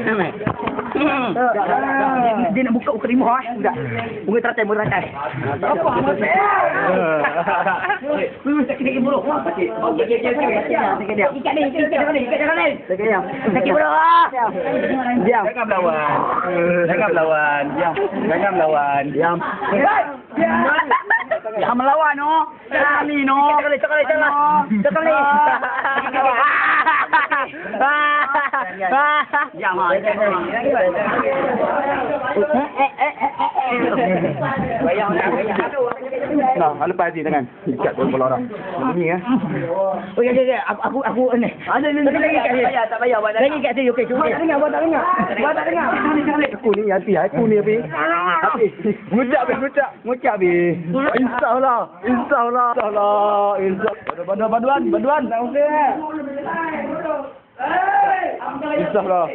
mana? Dia nak buka lima enggak. Bunga teratai. Apa amat? Sakit buruk. Sakit dia. Ikat dia. Sakit buruk. Diam. Jangan melawan. Diam. Jangan melawan no. Sekali no. Sekali. Nah, lepas ni tangan. Ikat bola orang. Ini Okey. Aku ni. Ada tak payah buat. Lagi kat dia okey. Buat tak dengar. aku ni hati aku ni Abi. Ngucap Abi. Insyaallah. Baduan. Tak okey. Insyaallah.